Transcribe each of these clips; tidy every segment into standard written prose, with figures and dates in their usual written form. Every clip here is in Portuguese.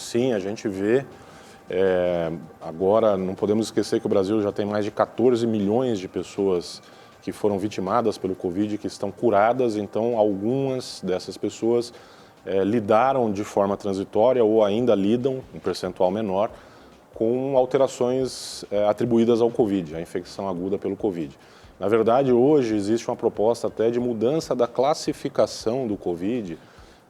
sim, a gente vê. Agora, não podemos esquecer que o Brasil já tem mais de 14 milhões de pessoas que foram vitimadas pelo Covid, que estão curadas, então algumas dessas pessoas lidaram de forma transitória ou ainda lidam, em percentual menor, com alterações atribuídas ao Covid, à infecção aguda pelo Covid. Na verdade, hoje existe uma proposta até de mudança da classificação do Covid,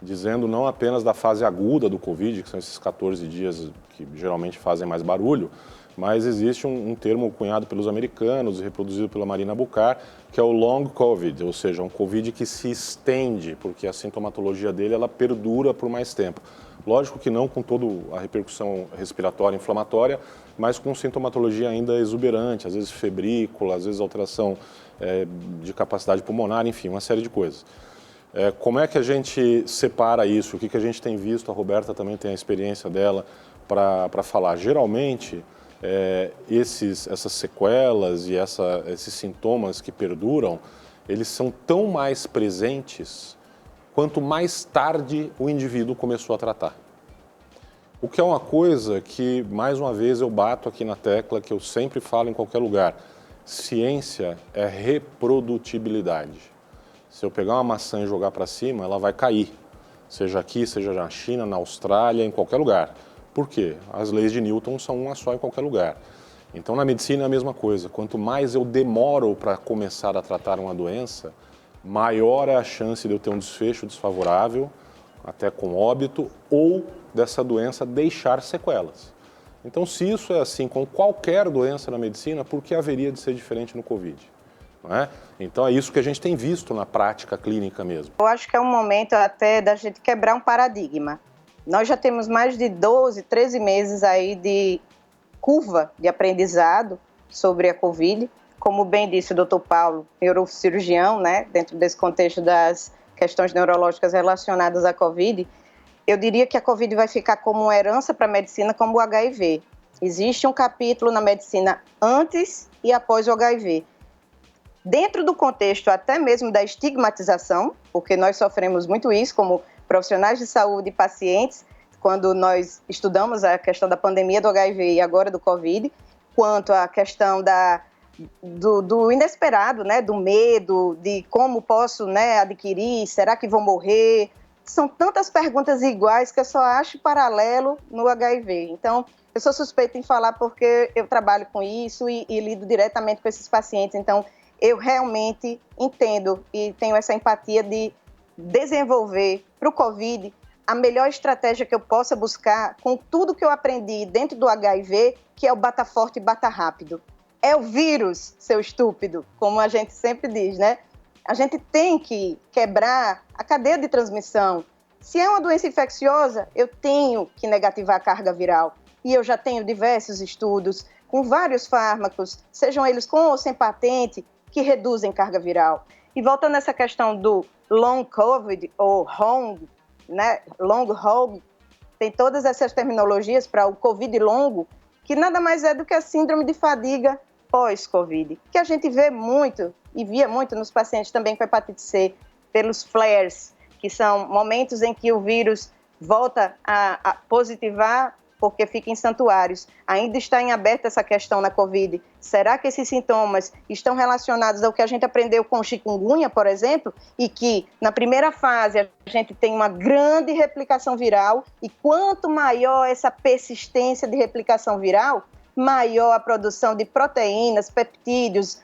dizendo não apenas da fase aguda do Covid, que são esses 14 dias que geralmente fazem mais barulho, mas existe um termo cunhado pelos americanos e reproduzido pela Marina Bucar, que é o Long Covid, ou seja, um Covid que se estende, porque a sintomatologia dele ela perdura por mais tempo. Lógico que não com toda a repercussão respiratória inflamatória, mas com sintomatologia ainda exuberante, às vezes febrícula, às vezes alteração de capacidade pulmonar, enfim, uma série de coisas. Como é que a gente separa isso? O que a gente tem visto? A Roberta também tem a experiência dela para falar. Geralmente, essas sequelas e esses sintomas que perduram, eles são tão mais presentes quanto mais tarde o indivíduo começou a tratar. O que é uma coisa que, mais uma vez, eu bato aqui na tecla, que eu sempre falo em qualquer lugar. Ciência é reprodutibilidade. Se eu pegar uma maçã e jogar para cima, ela vai cair. Seja aqui, seja na China, na Austrália, em qualquer lugar. Por quê? As leis de Newton são uma só em qualquer lugar. Então, na medicina é a mesma coisa. Quanto mais eu demoro para começar a tratar uma doença, maior é a chance de eu ter um desfecho desfavorável, até com óbito, ou dessa doença deixar sequelas. Então, se isso é assim com qualquer doença na medicina, por que haveria de ser diferente no Covid? Não é? Então, é isso que a gente tem visto na prática clínica mesmo. Eu acho que é um momento até da gente quebrar um paradigma. Nós já temos mais de 12, 13 meses aí de curva de aprendizado sobre a Covid. Como bem disse o Dr. Paulo, neurocirurgião, né, dentro desse contexto das questões neurológicas relacionadas à Covid, eu diria que a Covid vai ficar como uma herança para a medicina, como o HIV. Existe um capítulo na medicina antes e após o HIV. Dentro do contexto até mesmo da estigmatização, porque nós sofremos muito isso como profissionais de saúde e pacientes, quando nós estudamos a questão da pandemia do HIV e agora do Covid, quanto à questão do inesperado, né, do medo, de como posso, né, adquirir, será que vou morrer? São tantas perguntas iguais que eu só acho paralelo no HIV. Então, eu sou suspeita em falar porque eu trabalho com isso e lido diretamente com esses pacientes. Então, eu realmente entendo e tenho essa empatia de desenvolver para o Covid a melhor estratégia que eu possa buscar com tudo que eu aprendi dentro do HIV, que é o bata forte e bata rápido. É o vírus, seu estúpido, como a gente sempre diz, né? A gente tem que quebrar a cadeia de transmissão. Se é uma doença infecciosa, eu tenho que negativar a carga viral. E eu já tenho diversos estudos com vários fármacos, sejam eles com ou sem patente, que reduzem carga viral. E voltando a essa questão do long COVID ou long, né? Long haul, tem todas essas terminologias para o COVID longo, que nada mais é do que a síndrome de fadiga pós-Covid, que a gente vê muito e via muito nos pacientes também com hepatite C, pelos flares, que são momentos em que o vírus volta a positivar porque fica em santuários. Ainda está em aberto essa questão na Covid. Será que esses sintomas estão relacionados ao que a gente aprendeu com chikungunya, por exemplo, e que na primeira fase a gente tem uma grande replicação viral e quanto maior essa persistência de replicação viral, maior a produção de proteínas, peptídeos,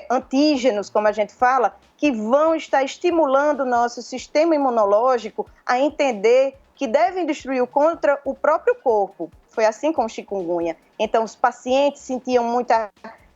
antígenos, como a gente fala, que vão estar estimulando o nosso sistema imunológico a entender que devem destruir contra o próprio corpo. Foi assim com o chikungunya. Então, os pacientes sentiam muitas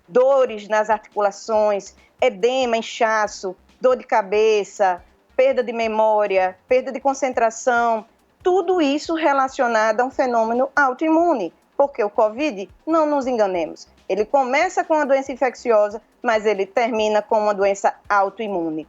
dores nas articulações, edema, inchaço, dor de cabeça, perda de memória, perda de concentração, tudo isso relacionado a um fenômeno autoimune. Porque o Covid, não nos enganemos, ele começa com uma doença infecciosa, mas ele termina com uma doença autoimune.